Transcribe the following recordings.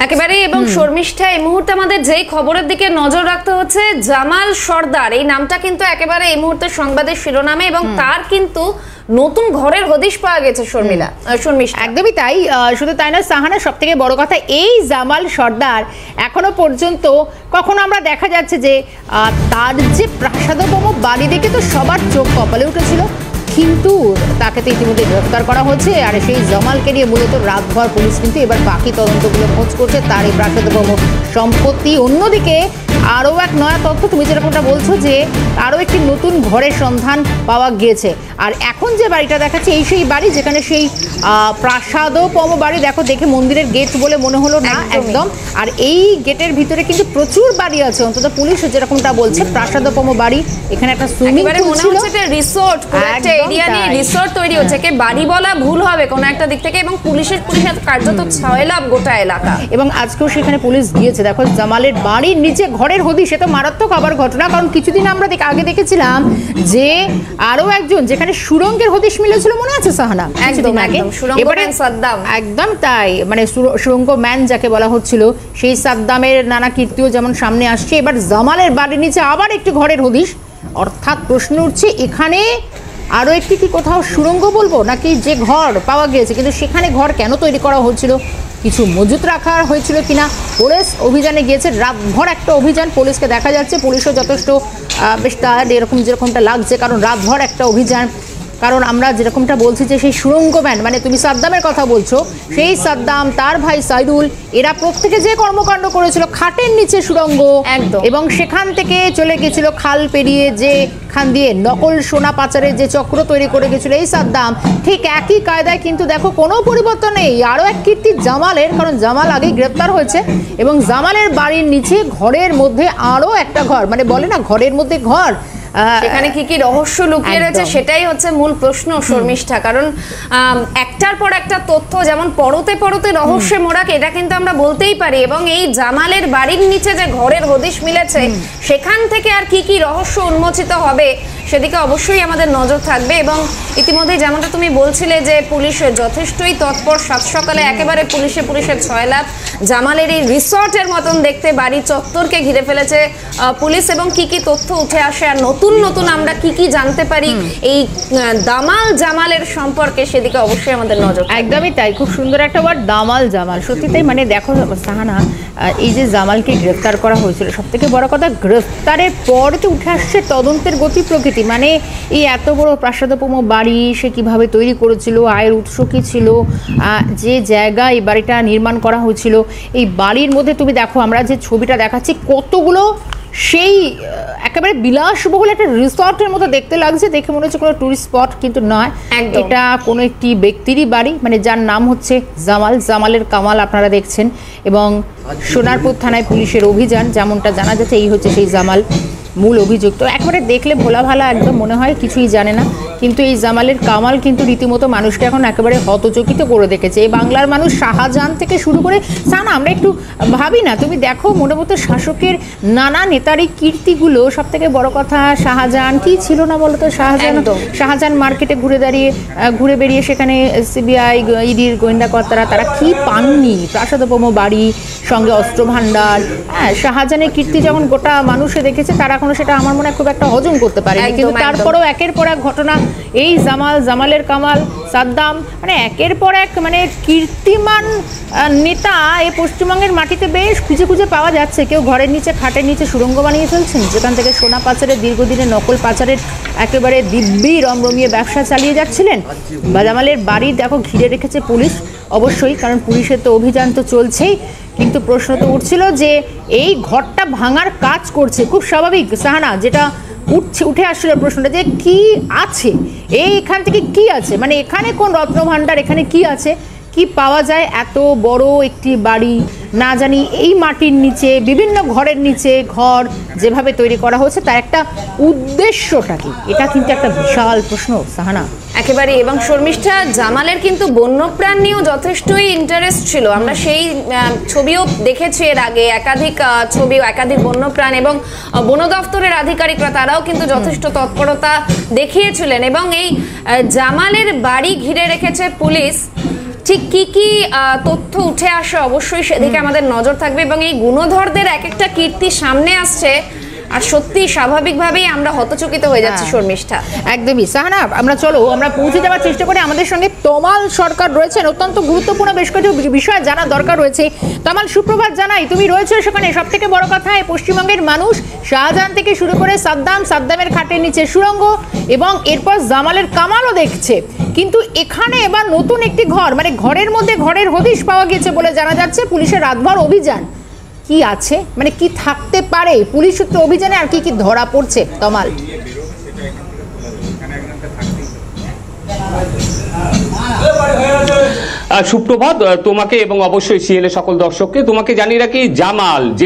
একেবারে এবং শর্মিষ্ঠা এই মুহূর্তে আমাদের যেই খবরের দিকে নজর রাখতে হচ্ছে, জামাল সর্দার এই নামটা কিন্তু একেবারে এই মুহূর্তে সংবাদের শিরোনামে, এবং তার কিন্তু নতুন ঘরের হদিশ পাওয়া গেছে শর্মিষ্ঠা। একদমই তাই। শুধু তাই না সাহানা, সব থেকে বড় কথা এই জামাল সর্দার এখনো পর্যন্ত কখনো আমরা দেখা যাচ্ছে যে তার যে প্রাসাদোপম বাড়ি দেখে তো সবার চোখ কপালে উঠেছিল, কিন্তু তাকে তো ইতিমধ্যে গ্রেফতার করা হচ্ছে। আর সেই জামালকে নিয়ে মূলত রাতভর পুলিশ কিন্তু এবার বাকি তদন্তগুলো খোঁজ করছে, তার এই প্রাসাদোপম সম্পত্তি। অন্যদিকে আরও এক নয়া তথ্য, তুমি যেরকমটা বলছো যে আরও একটি নতুন ঘরের সন্ধান পাওয়া গিয়েছে। আর এখন যে বাড়িটা দেখাচ্ছে এই সেই বাড়ি যেখানে সেই প্রাসাদোপম বাড়ি, দেখো দেখে মন্দিরের গেট বলে মনে হলো না একদম। আর এই গেটের ভিতরে কিন্তু প্রচুর বাড়ি আছে, অন্তত পুলিশ যেরকমটা বলছে প্রাসাদোপম বাড়ি। এখানে একটা সুইমিং পুল ছিল, রিসোর্ট, এরিয়া নিয়ে রিসোর্ট তৈরি হচ্ছে, কে বাড়ি বলা ভুল হবে কোনো একটা দিক থেকে। এবং পুলিশের কার্যত ছয়লাভ গোটা এলাকা। এবং আজকেও সেখানে পুলিশ গিয়েছে। দেখো জামালের বাড়ির নিচে ঘরের হদিশ, সে তো মারাত্মক আবার ঘটনা। কারণ কিছুদিন আমরা আগে দেখেছিলাম যে আরো একজন যেখানে সুরঙ্গের হদিশ মিলেছিল, মনে আছে সাহানা? একদম এবারে সাদ্দাম, একদম তাই, মানে সুরঙ্গ ম্যান যাকে বলা হচ্ছিল, সেই সাদ্দামের নানা কীর্তিও যেমন সামনে আসছে, এবার জামালের বাড়ির নিচে আবার একটি ঘরের হদিশ। অর্থাৎ প্রশ্ন উঠছে, এখানে আরও একটি কি কোথাও সুরঙ্গ বলবো, নাকি যে ঘর পাওয়া গিয়েছে কিন্তু সেখানে ঘর কেন তৈরি করা হচ্ছিল, কিছু মজুত রাখা হয়েছিল কিনা? পুলিশ অভিযানে গিয়েছে, রাতভর একটা অভিযান। পুলিশকে দেখা যাচ্ছে পুলিশও যথেষ্ট বেশ টায়ার্ড, এরকম যেরকমটা লাগছে, কারণ রাতভর একটা অভিযান। কারণ আমরা যেরকমটা বলছি যে সেই সুরঙ্গ ম্যান, মানে তুমি সাদ্দামের কথা বলছো, সেই সাদ্দাম, তার ভাই সাইদুল, এরা প্রত্যেকে যে কর্মকাণ্ড করেছিল খাটের নিচে সুরঙ্গ, এবং সেখান থেকে চলে গেছিল খাল পেরিয়ে, যে খান দিয়ে নকল সোনা পাচারের যে চক্র তৈরি করে গেছিল এই সাদ্দাম, ঠিক একই কায়দায় কিন্তু দেখো কোনো পরিবর্তন নেই। আরও এক কীর্তি জামালের, কারণ জামাল আগেই গ্রেপ্তার হয়েছে, এবং জামালের বাড়ির নিচে ঘরের মধ্যে আরও একটা ঘর, মানে বলে না ঘরের মধ্যে ঘর, সেখানে কি কি রহস্য লুকিয়ে রয়েছে সেটাই হচ্ছে মূল প্রশ্ন শর্মিষ্ঠা। কারণ একটার পর একটা তথ্য যেমন পরতে পরতে রহস্যে মোড়া, এটা কিন্তু আমরা বলতেই পারি। এবং এই জামালের বাড়ির নিচে যে ঘরের হদিশ মিলেছে, সেখান থেকে আর কি কি রহস্য উন্মোচিত হবে সেদিকে অবশ্যই আমাদের নজর থাকবে। এবং ইতিমধ্যে যেমনটা তুমি বলছিলে যে পুলিশ যথেষ্টই তৎপর, সাত সকালে একেবারে পুলিশের ছয়লাভ। জামালের এই রিসর্টের মতন দেখতে বাড়ি চত্বরকে ঘিরে ফেলেছে পুলিশ, এবং কি কি তথ্য উঠে আসে আর নতুন নতুন আমরা কি কি জানতে পারি এই দামাল জামালের সম্পর্কে, সেদিকে অবশ্যই আমাদের নজর। একদমই তাই, খুব সুন্দর একটা ওয়ার্ড, দামাল জামাল। সত্যি তাই, মানে দেখো সাহানা, এই যে জামালকে গ্রেফতার করা হয়েছিল, সব থেকে বড় কথা গ্রেফতারের পর তো উঠে আসছে তদন্তের গতি প্রকৃতি। মানে এই এত বড় প্রাসাদোপম বাড়ি সে কিভাবে তৈরি করেছিল, আয়ের উৎস কী ছিল, যে জায়গায় এই বাড়িটা নির্মাণ করা হয়েছিল, এই বাড়ির মধ্যে তুমি দেখো আমরা যে ছবিটা দেখাচ্ছি, কতগুলো সেই একেবারে বিলাসবহুল একটা রিসর্টের মতো দেখতে লাগছে। দেখে মনে হচ্ছে কোনো টুরিস্ট স্পট, কিন্তু নয়, এটা কোনো একটি ব্যক্তিরই বাড়ি, মানে যার নাম হচ্ছে জামালের কামাল আপনারা দেখছেন। এবং সোনারপুর থানায় পুলিশের অভিযান, যেমনটা জানা যাচ্ছে এই হচ্ছে সেই জামাল মূল অভিযুক্ত। একবারে দেখলে ভোলা ভালা একদম মনে হয় কিছুই জানে না, কিন্তু এই জামালের কামাল কিন্তু রীতিমতো মানুষকে এখন একেবারে হতচকিত করে দেখেছে। এই বাংলার মানুষ শাহজাহান থেকে শুরু করে, না আমরা একটু ভাবি না, তুমি দেখো মোটামুটি শাসকের নানা নেতারই কীর্তিগুলো, সব থেকে বড় কথা শাহজাহান কি ছিল না বলতো, শাহজাহান মার্কেটে ঘুরে বেরিয়ে সেখানে সিবিআই, ইডির গোয়েন্দা কর্তারা তারা কি পাননি, প্রাসাদোপম বাড়ি, সঙ্গে অস্ত্র ভাণ্ডার। হ্যাঁ, শাহজাহানের কীর্তি যখন গোটা মানুষে দেখেছে, তারা এখনো সেটা আমার মনে হয় খুব একটা হজম করতে পারে, কিন্তু তারপরেও একের পর এক ঘটনা, এই জামালের কামাল, সাদ্দাম, মানে একের পর এক মানে কীর্তিমান নেতা এই পশ্চিমবঙ্গের মাটিতে বেশ খুঁজে খুঁজে পাওয়া যাচ্ছে। কেউ ঘরের নিচে খাটের নিচে সুড়ঙ্গ বানিয়ে ফেলছেন, যেখান থেকে সোনা পাচারের, দীর্ঘদিনের নকল পাচারের একেবারে দিব্যি রমরমিয়ে ব্যবসা চালিয়ে যাচ্ছিলেন। জামালের বাড়ি দেখো ঘিরে রেখেছে পুলিশ, অবশ্যই, কারণ পুলিশের তো অভিযান তো চলছেই। কিন্তু প্রশ্ন তো উঠছিল যে এই ঘরটা ভাঙার কাজ করছে, খুব স্বাভাবিক সাহানা, যেটা উঠে আসছিল প্রশ্নটা যে কি আছে এইখান থেকে, কি আছে, মানে এখানে কোন রত্নভাণ্ডার, এখানে কি আছে, কি পাওয়া যায় এত বড় একটি বাড়ি, না জানি এই মাটির নিচে বিভিন্ন ঘরের নিচে ঘর যেভাবে তৈরি করা হয়েছে, তার একটা উদ্দেশ্যটা কি, এটা কিন্তু একটা বিশাল প্রশ্ন সাহানা। একেবারে। এবং শর্মিষ্ঠা, জামালের কিন্তু বন্যপ্রাণ নিয়েও যথেষ্টই ইন্টারেস্ট ছিল। আমরা সেই ছবিও দেখেছি এর আগে, একাধিক ছবিও, একাধিক বন্যপ্রাণ এবং বন দপ্তরের আধিকারিকরা তারাও কিন্তু যথেষ্ট তৎপরতা দেখিয়েছিলেন। এবং এই জামালের বাড়ি ঘিরে রেখেছে পুলিশ, ঠিক কি কি তথ্য উঠে আসে অবশ্যই সেদিকে আমাদের নজর থাকবে, এবং এই গুণধরদের এক একটা কীর্তি সামনে আসছে আর সত্যি স্বাভাবিকভাবেই আমরা হতচকিত হয়ে যাচ্ছি শর্মিষ্ঠা। একদমই। সাহানা, আমরা পৌঁছে যাওয়ার চেষ্টা করি। আমাদের সঙ্গে তমাল সরকার রয়েছেন, অত্যন্ত গুরুত্বপূর্ণ বেশ কিছু বিষয় জানা দরকার রয়েছে। তমাল, সুপ্রভাত জানাই, তুমি রয়েছে সেখানে। সব থেকে বড় কথা, এই পশ্চিমবঙ্গের মানুষ শাহজাহান থেকে শুরু করে সাদ্দামের খাটের নিচে সুড়ঙ্গ এবং এরপর জামালের কামালও দেখছে, কিন্তু এখানে এবার নতুন একটি ঘর, মানে ঘরের মধ্যে ঘরের হদিশ পাওয়া গেছে বলে জানা যাচ্ছে। পুলিশের রাতভর অভিযান, কি আছে, মানে কি থাকতে পারে পুলিশ সূত্রে অভিযানে, আর কি কি ধরা পড়ছে তমাল? সুপ্রভাত তোমাকে এবং অবশ্যই সিএনএ সকল দর্শককে। তোমাকে জানিয়ে রাখি,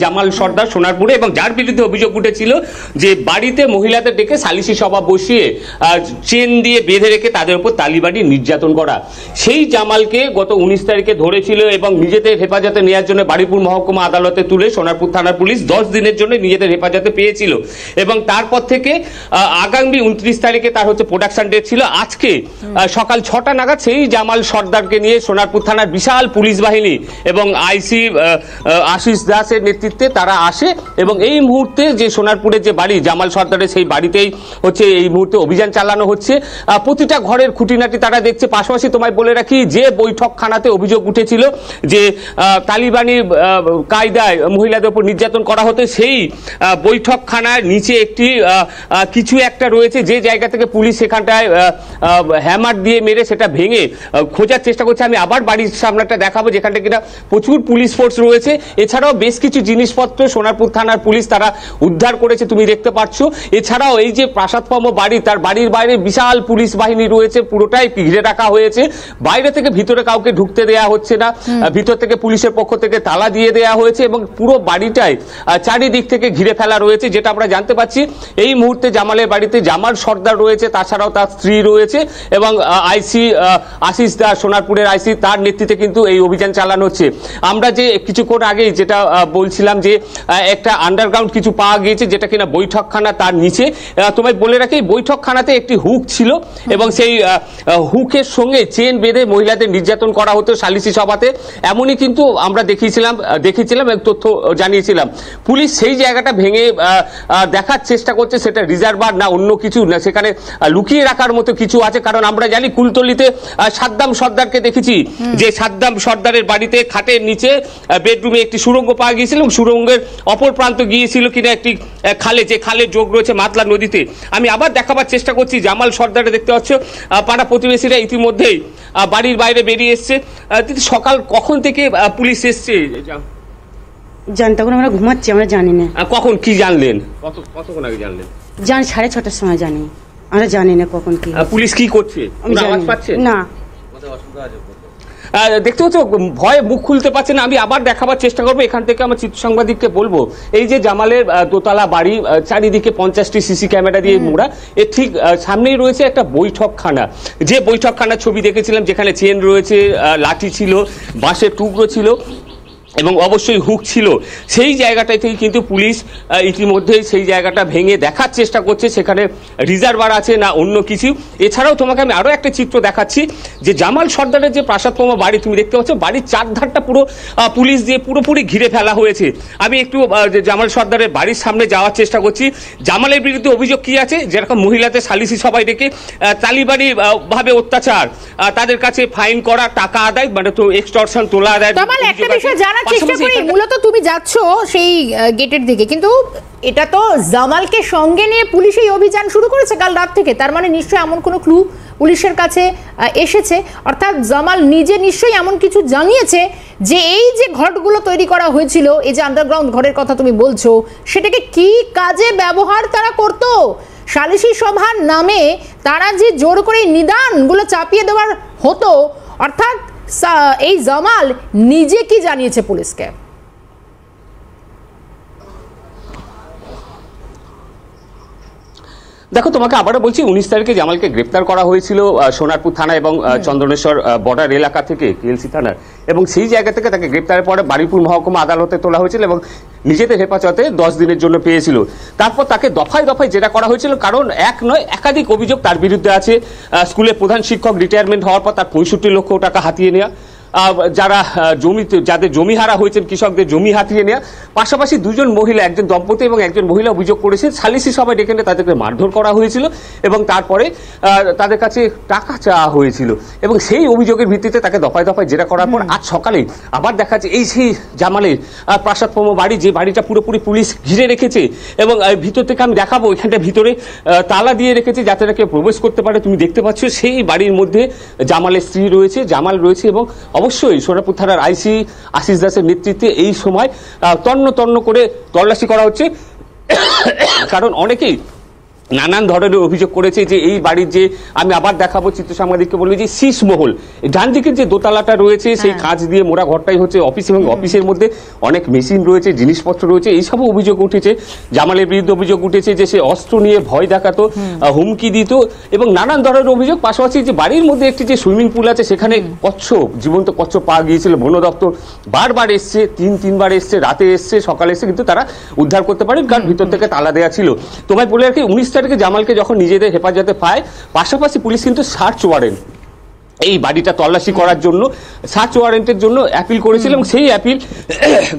জামাল সর্দার সোনারপুরে, এবং যার বিরুদ্ধে অভিযোগ উঠেছিল যে বাড়িতে মহিলাদের ডেকে সালিসি সভা বসিয়ে চেন দিয়ে বেঁধে রেখে তাদের উপর তালিবানি নির্যাতন করা, সেই জামালকে গত 19 তারিখে ধরেছিল এবং নিজেদের হেফাজতে নেওয়ার জন্য বারুইপুর মহকুমা আদালতে তুলে সোনারপুর থানার পুলিশ 10 দিনের জন্য নিজেদের হেফাজতে পেয়েছিল, এবং তারপর থেকে আগামী 29 তারিখে তার প্রোডাকশন ডেট ছিল। আজকে সকাল 6টা নাগাদ সেই জামাল সর্দারকে নিয়ে সোনারপুর থানার বিশাল পুলিশ বাহিনী এবং আইসি আশিস দাসের নেতৃত্বে তারা আসে, এবং এই মুহূর্তে যে সোনারপুরের যে বাড়ি জামাল সর্দারের, সেই বাড়িতেই এই মুহূর্তে অভিযান চালানো হচ্ছে। প্রতিটা ঘরের খুঁটিনাটি তারা দেখছে। পাশাপাশি তোমায় বলে রাখি, যে বৈঠকখানাতে অভিযোগ উঠেছিল যে তালিবানি কায়দায় মহিলাদের উপর নির্যাতন করা হতো, সেই বৈঠকখানার নিচে একটি কিছু একটা রয়েছে, যে জায়গা থেকে পুলিশ সেখানটায় হ্যামার দিয়ে মেরে সেটা ভেঙে খোঁজার চেষ্টা করছে। আমি আবার বাড়ির সামনেটা দেখাবো, যেখানটা কিনা প্রচুর পুলিশ ফোর্স রয়েছে। এছাড়াও বেশ কিছু জিনিসপত্র সোনারপুর থানার পুলিশ তারা উদ্ধার করেছে, তুমি দেখতে পাচ্ছ। এছাড়াও এই যে প্রাসাদপম বাড়ি, তার বাড়ির বাইরে বিশাল পুলিশ বাহিনী রয়েছে, পুরোটাই ঘিরে রাখা হয়েছে। বাইরে থেকে ভিতরে কাউকে ঢুকতে দেয়া হচ্ছে না, ভিতর থেকে পুলিশের পক্ষ থেকে তালা দিয়ে দেয়া হয়েছে, এবং পুরো বাড়িটাই চারিদিক থেকে ঘিরে ফেলা রয়েছে। যেটা আমরা জানতে পাচ্ছি, এই মুহূর্তে জামালের বাড়িতে জামাল সর্দার রয়েছে, তাছাড়াও তার স্ত্রী রয়েছে, এবং আইসি আশিস দাস, সোনারপুরের আইসি, তার নেতৃত্বে কিন্তু এই অভিযান চালানো হচ্ছে। আমরা যে কিছুক্ষণ আগে যেটা বলছিলাম যে একটা আন্ডারগ্রাউন্ড কিছু পাওয়া গিয়েছে, যেটা কিনা বৈঠকখানা, তার নিচে তোমায় বলে রাখি বৈঠকখানাতে একটি হুক ছিল, এবং সেই হুকের সঙ্গে চেন বেঁধে মহিলাদের নির্যাতন করা হতো সালিসি সভাতে। এমনই কিন্তু আমরা দেখেছিলাম এবং তথ্য জানিয়েছিলাম। পুলিশ সেই জায়গাটা ভেঙে দেখার চেষ্টা করছে সেটা রিজার্ভার না অন্য কিছু না, সেখানে লুকিয়ে রাখার মতো কিছু আছে। কারণ আমরা জানি কুলতলিতে সাদ্দাম সর্দারকে দেখেছি, যে সাদ্দাম সর্দারের বাড়িতে খাটের নিচে বেডরুমে একটি সুড়ঙ্গ পাওয়া গিয়েছিল, এবং সুড়ঙ্গের অপর প্রান্ত গিয়েছিল কিনা একটি খালে, যে খালের যোগ রয়েছে মাতলা নদীতে। আমি আবার দেখাবার চেষ্টা করছি, জামাল সর্দারে দেখতে পাচ্ছ পাড়া প্রতিবেশীরা ইতিমধ্যেই বাড়ির বাইরে বেরিয়ে এসছে। সকাল কখন থেকে পুলিশ এসছে জান? তখন আমরা ঘুমাচ্ছি, আমরা জানি না। কখন কি জানলেন? কতক্ষণ আগে জানলেন? 6:30টার সময় জানি, আমরা জানি না কখন কি। পুলিশ কি করছে? আওয়াজ পাচ্ছে না, দেখতে হচ্ছে ভয়ে মুখ খুলতে পারছে না। আমি আবার দেখাবার চেষ্টা করবো, এখান থেকে আমার চিত্র সাংবাদিককে বলবো, এই যে জামালের দোতলা বাড়ি, চারিদিকে 50টি সিসি ক্যামেরা দিয়ে মোড়া, এর ঠিক সামনেই রয়েছে একটা বৈঠকখানা, যে বৈঠকখানার ছবি দেখেছিলাম, যেখানে চেন রয়েছে, লাঠি ছিল, বাঁশের টুকরো ছিল, এবং অবশ্যই হুক ছিল। সেই জায়গাটায় থেকে কিন্তু পুলিশ ইতিমধ্যেই সেই জায়গাটা ভেঙে দেখার চেষ্টা করছে সেখানে রিজার্ভার আছে না অন্য কিছু। এছাড়াও তোমাকে আমি আরও একটা চিত্র দেখাচ্ছি, যে জামাল সর্দারের যে প্রাসাদপম বাড়ি, তুমি দেখতে পাচ্ছ বাড়ির চারধারটা পুরো পুলিশ দিয়ে পুরোপুরি ঘিরে ফেলা হয়েছে। আমি একটু জামাল সর্দারের বাড়ির সামনে যাওয়ার চেষ্টা করছি। জামালের বিরুদ্ধে অভিযোগ কি আছে? যেরকম মহিলাদের সালিসি সবাই ডেকে তালিবানি ভাবে অত্যাচার, তাদের কাছে ফাইন করা, টাকা আদায়, মানে তো এক্সটর্শন তোলা আদায়। চেষ্টা করি, মূলত তুমি যাচ্ছ সেই গেটের দিকে, কিন্তু এটা তো জামালকে সঙ্গে নিয়ে পুলিশ এই অভিযান শুরু করেছে কাল রাত থেকে। তার মানে নিশ্চয়ই এমন কোনো ক্লু পুলিশের কাছে এসেছে, অর্থাৎ জামাল নিজে নিশ্চয়ই এমন কিছু জানিয়েছে যে এই যে ঘরগুলো তৈরি করা হয়েছিল, এই যে আন্ডারগ্রাউন্ড ঘরের কথা তুমি বলছো, সেটাকে কি কাজে ব্যবহার তারা করতো। সালিসি সভার নামে তারা যে জোর করে নিদানগুলো চাপিয়ে দেওয়ার হতো, অর্থাৎ এই জামাল নিজে কি জানিয়েছে পুলিশকে? দেখো, তোমাকে আবারও বলছি, 19 তারিখে জামালকে গ্রেপ্তার করা হয়েছিল সোনারপুর থানা এবং চন্দনেশ্বর বর্ডার এলাকা থেকে, কেএলসি থানার, এবং সেই জায়গা থেকে তাকে গ্রেপ্তারের পরে বারুইপুর মহকুমা আদালতে তোলা হয়েছিল, এবং নিজেদের হেফাজতে 10 দিনের জন্য পেয়েছিল। তারপর তাকে দফায় দফায় জেরা করা হয়েছিল, কারণ এক নয় একাধিক অভিযোগ তার বিরুদ্ধে আছে। স্কুলের প্রধান শিক্ষক রিটায়ারমেন্ট হওয়ার পর তার 65 লক্ষ টাকা হাতিয়ে নেওয়া, যারা যাদের জমি হারা হয়েছেন কৃষকদের জমি হাতিয়ে নেওয়া, পাশাপাশি দুজন মহিলা, একজন দম্পতি এবং একজন মহিলা অভিযোগ করেছেন সালিসি সভায় ডেকে নিয়ে তাদেরকে মারধর করা হয়েছিল এবং তারপরে তাদের কাছে টাকা চাওয়া হয়েছিল, এবং সেই অভিযোগের ভিত্তিতে তাকে দফায় দফায় জেরা করার পর আজ সকালে আবার দেখা যাচ্ছে এই সেই জামালের প্রাসাদপম বাড়ি, যে বাড়িটা পুরোপুরি পুলিশ ঘিরে রেখেছে এবং ভিতর থেকে আমি দেখাবো, এখানটা ভিতরে তালা দিয়ে রেখেছে যাতে না কেউ প্রবেশ করতে পারে। তুমি দেখতে পাচ্ছ সেই বাড়ির মধ্যে জামালের স্ত্রী রয়েছে, জামাল রয়েছে, এবং অবশ্যই সোনারপুর থানার আইসি আশিস দাসের নেতৃত্বে এই সময় তন্ন তন্ন করে তল্লাশি করা হচ্ছে, কারণ অনেকেই নানান ধরনের অভিযোগ করেছে যে এই বাড়ির যে, আমি আবার দেখাবো চিত্র সাংবাদিককে বলবো যে শীষমহল ডান দিকের যে দোতলাটা রয়েছে সেই কাঁচ দিয়ে মোড়া ঘরটাই হচ্ছে অফিস, এবং অফিসের মধ্যে অনেক মেশিন রয়েছে, জিনিসপত্র রয়েছে, এইসব অভিযোগ উঠেছে। জামালের বিরুদ্ধে অভিযোগ উঠেছে যে সে অস্ত্র নিয়ে ভয় দেখাতো, হুমকি দিত, এবং নানান ধরনের অভিযোগ। পাশাপাশি যে বাড়ির মধ্যে একটি যে সুইমিং পুল আছে সেখানে কচ্ছপ, জীবন্ত কচ্ছপ পাওয়া গিয়েছিল। বন দপ্তর বারবার এসছে, তিনবার এসছে, রাতে এসছে, সকালে এসছে, কিন্তু তারা উদ্ধার করতে পারেন, কারণ ভিতর থেকে তালা দেওয়া ছিল। তোমায় বলে রাখি 19 তারিখে জামালকে যখন নিজেদের হেফাজতে পায়, পাশাপাশি পুলিশ কিন্তু সার্চ ওয়ারেন্ট এই বাড়িটা তল্লাশি করার জন্য, সার্চ ওয়ারেন্টের জন্য অ্যাপিল করেছিল, এবং সেই অ্যাপিল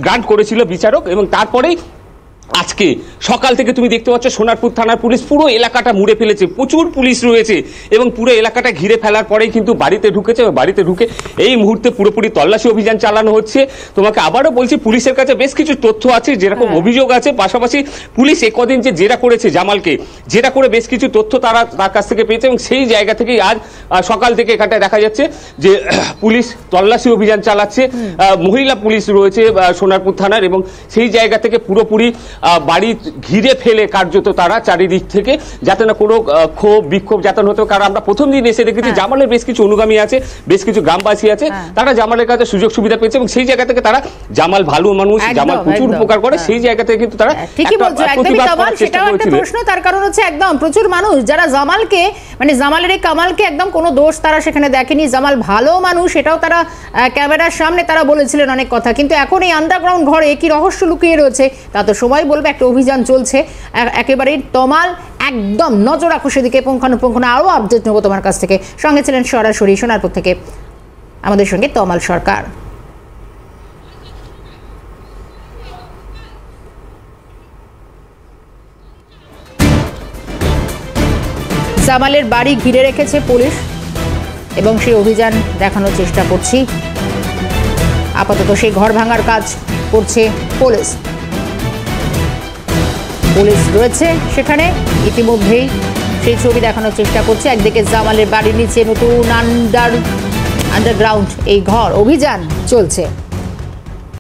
গ্রান্ট করেছিল বিচারক। এবং তারপরেই আজকে সকাল থেকে তুমি দেখতে পাচ্ছ সোনারপুর থানার পুলিশ পুরো এলাকাটা মুড়ে ফেলেছে, প্রচুর পুলিশ রয়েছে, এবং পুরো এলাকাটা ঘিরে ফেলার পরেই কিন্তু বাড়িতে ঢুকেছে। বাড়িতে ঢুকে এই মুহূর্তে পুরোপুরি তল্লাশি অভিযান চালানো হচ্ছে। তোমাকে আবারও বলছি, পুলিশের কাছে বেশ কিছু তথ্য আছে, যেরকম অভিযোগ আছে, পাশাপাশি পুলিশ একদিন যে জেরা করেছে জামালকে, জেরা করে বেশ কিছু তথ্য তার কাছ থেকে পেয়েছে, এবং সেই জায়গা থেকেই আজ সকাল থেকে এখানটায় দেখা যাচ্ছে যে পুলিশ তল্লাশি অভিযান চালাচ্ছে। মহিলা পুলিশ রয়েছে সোনারপুর থানার, এবং সেই জায়গা থেকে পুরোপুরি বাড়ি ঘিরে ফেলে কার্যত তারা চারিদিক থেকে, যাতে না কোনো ক্ষোভ বিক্ষোভ যাতে হতো। কারণ আমরা প্রথম দিন এসে দেখেছি জামালের বেশ কিছু অনুগামী আছে, বেশ কিছু গ্রামবাসী আছে, তারা জামালের কাছে সুযোগ সুবিধা পেয়েছে, এবং সেই জায়গা থেকে তারা, জামাল ভালো মানুষ, জামাল প্রচুর উপকার করে, সেই জায়গা থেকে কিন্তু তারা ঠিকই বলছো, একদমই কামাল, সেটাও একটা প্রশ্ন। তার কারণ হচ্ছে একদম প্রচুর মানুষ যারা জামালকে, মানে জামালের এই কামালকে একদম কোনো দোষ তারা সেখানে দেখেনি, জামাল ভালো মানুষ, এটাও তারা ক্যামেরার সামনে তারা বলেছিলেন অনেক কথা। কিন্তু এখন এই আন্ডারগ্রাউন্ড ঘরে কি রহস্য লুকিয়ে রয়েছে তা তো সময় বলবে। একটা অভিযান চলছে একেবারে তমাল, একদম নজর রাখো সেদিকে, পুঙ্খানুপুঙ্খ আরো আপডেট নেবো তোমার কাছ থেকে। সঙ্গে ছিলেন সরাসরি সোনারপুর থেকে আমাদের সঙ্গে তমাল সরকার। জামালের বাড়ি ঘিরে রেখেছে পুলিশ, এবং সেই অভিযান দেখানোর চেষ্টা করছি। আপাতত সেই ঘর ভাঙার কাজ করছে পুলিশ, পুলিশ রয়েছে সেখানে ইতিমধ্যেই, সেই ছবি দেখানোর চেষ্টা করছে। একদিকে জামালের বাড়ির নিচে নতুন আন্ডারগ্রাউন্ড এই ঘর, অভিযান চলছে।